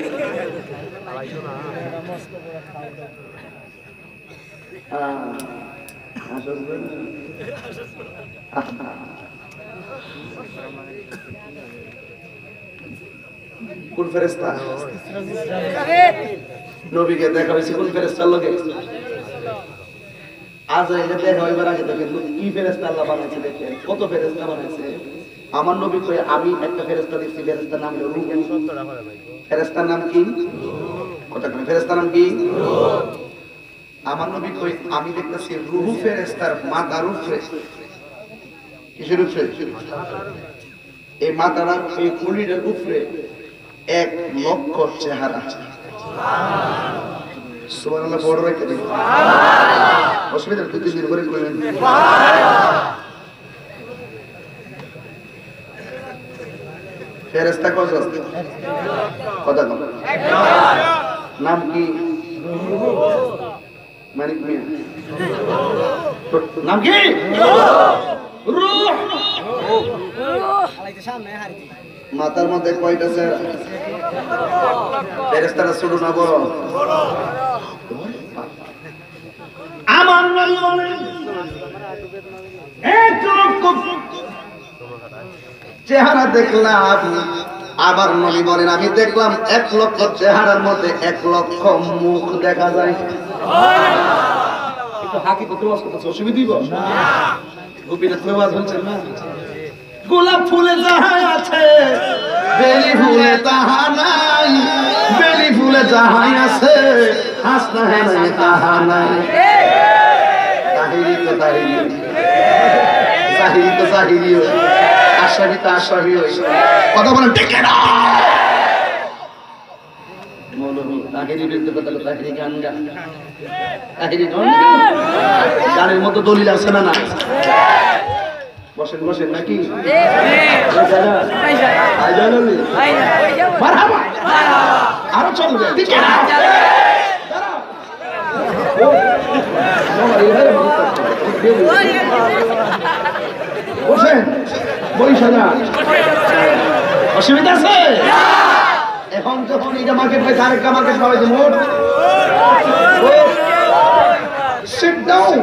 কোন ফেরেশতা নবীকে দেখা হয়েছে কোন ফেরেশতার লগে আজরাইলে দেখা হইবার আগে দেখেন কি ফেরেশতা আল্লাহ বানাইছে দেখেন কত ফেরেশতা বানাইছে আমার নবী কই আমি একটা ফেরেশতা দেখছি ফেরেশতার নাম হলো রূহ ফেরেশতার নাম কি কথা কোন ফেরেশতার নাম কি আমার নবী কই আমি দেখতেছি রূহ ফেরেশতার মাথার উপরে কিসের উপরে এই মাথার এই কুলির উপরে 1 লক্ষ চেহারা সুবহানাল্লাহ বড় রেখে দিন অসুবিধা দুই দিন করে করেন ফেরেশতা কত কথা বল নাম কি মানিক মিয়া নাম কি রূহ মাথার মধ্যে কয়টা চেহারা ফেরেশতারা ছোট না বড় আমার নবী বলেন 1 লক্ষ চেহারা দেখলাম আবার নবী বলেন আমি দেখলাম 1 লক্ষ চেহারার মধ্যে 1 লক্ষ মুখ দেখা যায় একটু হাকি কত ওয়াজ করতেছ অসুবিধা দিব না গোপীনাথ ওয়াজ বলছেন না গোলাপ ফুলে যাহা আছে বেলি ফুলে তাহা নাই বেলি ফুলে যাহা আছে হাসনা নাই তাহা নাই তাহিরি তো তাহিরি জাহিরি তো জাহিরি আশাবি তো আশাবি কথা বলেন ঠিক না মৌলভী তাহিরি বিরুদ্ধে কথা বলে তাহিরি গান গা তাহিরি গানের মতো দলিল আছে না না বসেন বসেন নাকি আরো চলবে বসেন বৈশাখা অসুবিধা আছে এখন যখন এটা মার্কেট পাইছে আরেকটা মার্কেট পাইছে মোট সিট ডাউন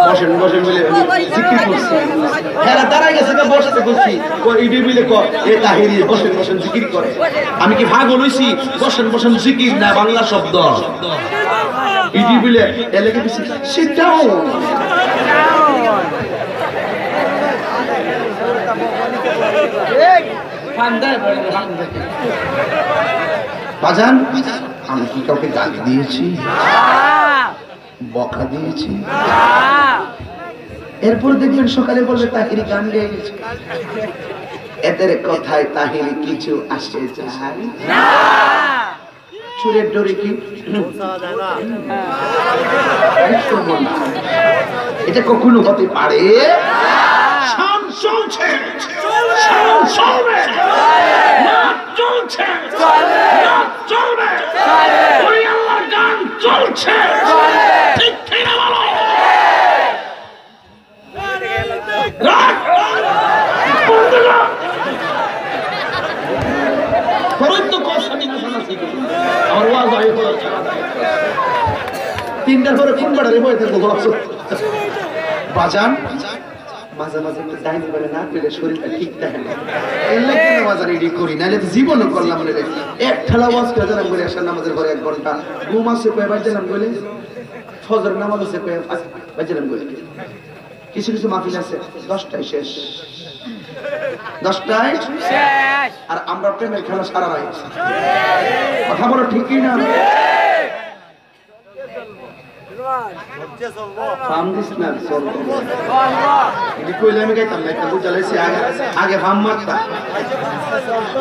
বসেন বসেন বলে জিকির করছি এরা দাঁড়াই গেছে বসতে করছি ইডি মিলে কর এ তাহিরি বসেন বসেন জিকির করে আমি কি ভাগ হইছি বসেন বসেন জিকির না বাংলা শব্দ ইডি মিলে এলাকে কিছু সিট ডাউন বাজান আমি কি কাউকে গালি দিয়েছি বকা দিয়েছি এরপর দেখবেন সকালে বলবে তাহিরি গান গেয়ে গেছে। এদের কথায় তাহিরি কিছু আসে যায় না। চুরের ডোরে কি এটা কখনো হতে পারে? তিনটার পরে কোন বাড়ারে বয়ে থাকবো বাজান মাঝে মাঝে একটু ডাইনি বলে না পেলে শরীরটা ঠিক থাকে না। এলে কেন বাজার রেডি করি না, জীবনও করলাম রে। এক ঠেলা ওয়াজ করে দিলাম বলে আসার নামাজের পরে 1 ঘন্টা ঘুম আসে কয়ে বাজলাম বলে ফজর নামাজ আছে কয়ে বাজলাম বলে। কিছু কিছু মাহফিল আছে 10টায় শেষ, 10টায় শেষ, আর আমরা প্রেমের খেলা সারা রাত। কথা বলো ঠিক কি না? আগে ভাম মারতা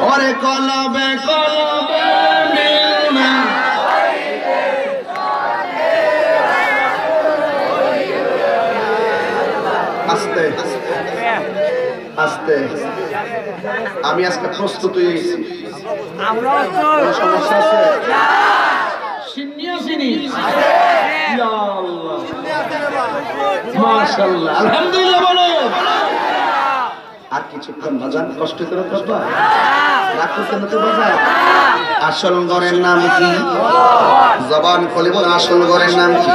ওরে কলবে কলবে আস্তে আস্তে আমি আজকে প্রস্তুত হয়ে গেছি। সমস্যা আছে? মাশাআল্লাহ আলহামদুলিল্লাহ বলো। আর কিছুক্ষণ বাজান কষ্ট করে করবা, রাগ করতে না তো বাজান। আসল ঘরের নাম কি? জবান খুলে বল আসল ঘরের নাম কি?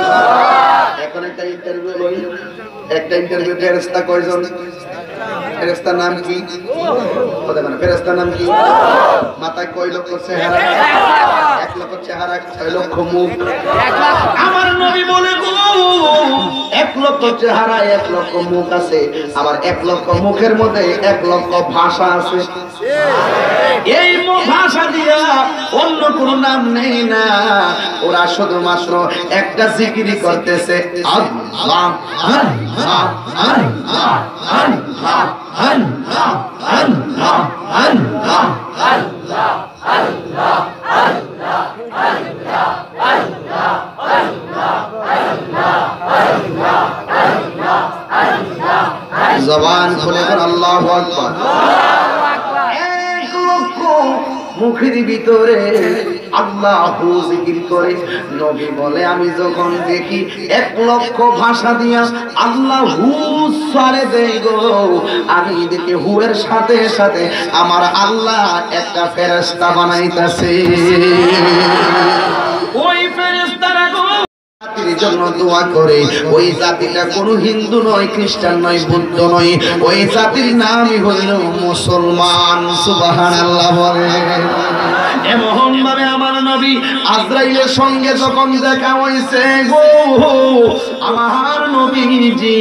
এখন একটা ইন্টারভিউ লই, একটা ইন্টারভিউ ফেরেশতা কয়জন? ফেরেশতার নাম কি? কথা বলেন ফেরেশতার নাম কি? মাথায় কয় লক্ষ চেহারা? 1 লক্ষ চেহারা, 6 লক্ষ মুখ। আমার নবী বলে গো 1 লক্ষ চেহারা 1 লক্ষ মুখ আছে, আবার 1 লক্ষ মুখের মধ্যে 1 লক্ষ ভাষা আছে। এই ভাষা দিয়া অন্য কোন নাম নেই না, ওরা শুধুমাত্র একটা জিকিরি করতেছে আল্লাহ আল্লাহ আল্লাহ আল্লাহ আল্লাহ আল্লাহ আল্লাহ আল্লাহ আল্লাহ আল্লাহ আল্লাহ আল্লাহ আল্লাহ আল্লাহ আল্লাহ। জবান খুলে বল আল্লাহু আকবার। মুখের ভিতরে আল্লাহু জিকির করে। নবী বলে আমি যখন দেখি 1 লক্ষ ভাষা দিয়া আল্লাহু সারে দেই গো, আমি দেখি হুয়ের সাথে সাথে আমার আল্লাহ একটা ফেরেশতা বানাইতাছে। ওই ফেরেশতারা গো জাতির জন্য দোয়া করে। ওই জাতিটা কোনো হিন্দু নয়, খ্রিস্টান নয়, বৌদ্ধ নয়, ওই জাতির নামই হইল মুসলমান। সুবহানাল্লাহ বলে। এমন ভাবে আমার নবী আজরাইলের সঙ্গে যখন দেখা হইছে গো, আমার নবীজি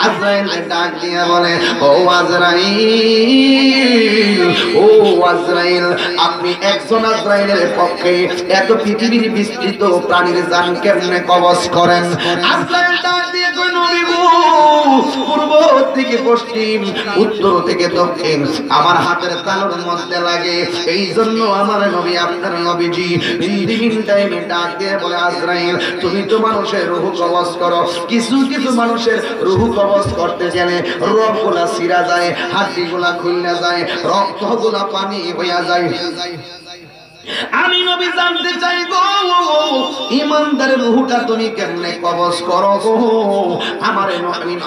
আজরাইলকে ডাক দিয়ে বলে ও আজরাইল, ও আজরাইল, আপনি একজন আজরাইলের পক্ষে এত পৃথিবীর বিস্তৃত প্রাণীর জান কেমনে কবজ করেন? আজরাইল ডাক দিয়ে কই নবী গো, পূর্ব থেকে পশ্চিম, উত্তর থেকে দক্ষিণ আমার হাতের তালুর মধ্যে লাগে। এই জন্য আমার নবী আপনার নবীজি ইন টাইমে ডাক দিয়ে বলে আজরাইল তুমি তো মানুষের রূহ কবজ করো, কিছু কিছু মানুষের রূহ কবজ করতে গেলে রগগুলা ছিঁড়া যায়, হাড়গুলা খুইলা যায়, রক্তগুলা পানি হইয়া যায়। আমি নবী জানতে চাই গো ইমানদারের রূহটা তুমি কেমনে কবজ করো গো?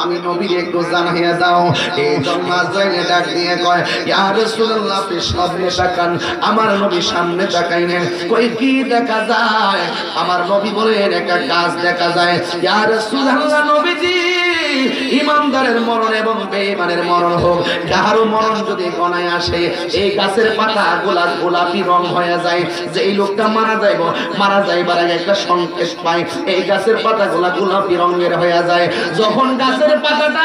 আমি নবীর একটু জানাইয়া দাও। এই জন্য আজরাইল ডাক দিয়ে কয় ইয়া রাসূলুল্লাহ আপনি সামনে তাকান। আমার নবী সামনে তাকাইলেন, কই কি দেখা যায়? আমার নবী বলেন একটা গাছ দেখা যায়। ইয়া রাসূলুল্লাহ নবীজি ইমানদারের মরণ এবং বেঈমানের মরণ হোক, কারো মরণ যদি গনায় আসে এই গাছের পাতা গোলাপি রং হয়ে যায়। যে এই লোকটা মারা যাইবার আগে একটা সংকেত পায়, এই গাছের পাতা গোলাপি রঙের হয়ে যায়। যখন গাছের পাতাটা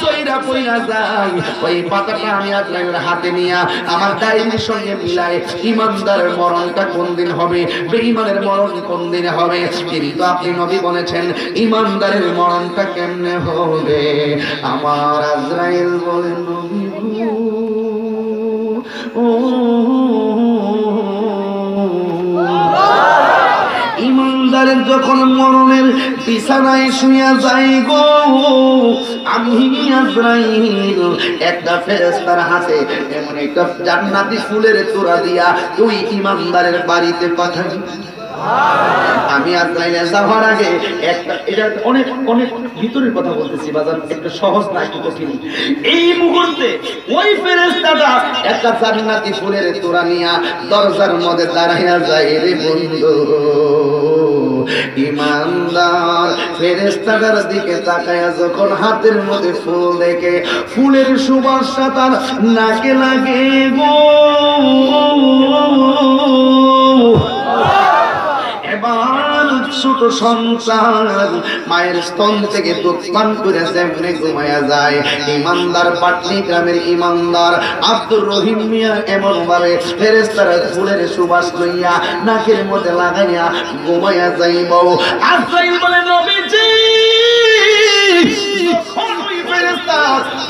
জইরা পইরা যায়, ওই পাতাটা আমি আজরাইলের হাতে নিয়ে আমার ডায়েরির সঙ্গে মিলাই ইমানদারের মরণটা কোন দিন হবে, বেঈমানের মরণ কোন দিন হবে। কিন্তু আপনি নবী বলেছেন ইমানদারের মরণটা কেমনে হবে? হবে। আমার আজরাইল বলেন নবী গো, ও ইমানদারের যখন মরণের বিছানায় শুয়ে যাই গো, আমি আজরাইল একটা ফেরেশতার হাতে এমন একটা জান্নাতি ফুলের তোড়া দিয়া ওই ইমানদারের বাড়িতে পাঠাই। আমি আজরাইল যাওয়ার আগে একটা, এটা অনেক অনেক ভিতরের কথা বলতেছি বাজার, একটা সহজ না একটু কঠিন। এই মুহূর্তে ওই ফেরেশতাটা একটা জান্নাতি ফুলের তোড়া নিয়া দরজার মধ্যে দাঁড়াইয়া যায়। রে বন্ধু, ইমানদার ফেরেশতাটার দিকে তাকায়া যখন হাতের মধ্যে ফুল দেখে, ফুলের সুবাসটা তার নাকে লাগে গো। এবার ছোট সন্তান মায়ের স্তন থেকে দুধ পান করে যেমনি ঘুমায়া যায়, ইমানদার পাটনি গ্রামের ইমানদার আব্দুর রহিম মিয়া এমন ভাবে ফেরেশতারা ফুলের সুবাস লইয়া নাকের মধ্যে লাগাইয়া ঘুমায়া যাইব। আজরাইল বলে নবীজি,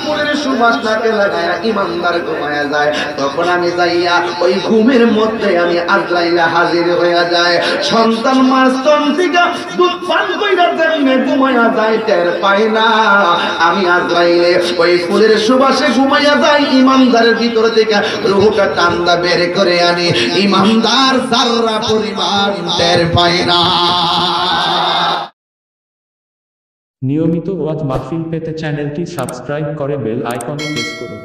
ফুলের সুবাস নাকে লাগাইয়া ইমানদার ঘুমায়া যায়, তখন আমি যাইয়া ওই ঘুমের মধ্যে আমি আজরাইলে হাজির হইয়া যায়। সন্তান মার স্তন থেকে দুধ পান কইরা যেমনে ঘুমায়া যায় টের পাই না, আমি আজরাইলে ওই ফুলের সুবাসে ঘুমায়া যাই। ইমানদারের ভিতর থেকে রূহটা টান্দা বের করে আনি, ইমানদার যাররা পরিমাণ টের পাই না। নিয়মিত ওয়াজ মাহফিল পেতে চ্যানেলটি সাবস্ক্রাইব করে বেল আইকনে প্রেস করুন।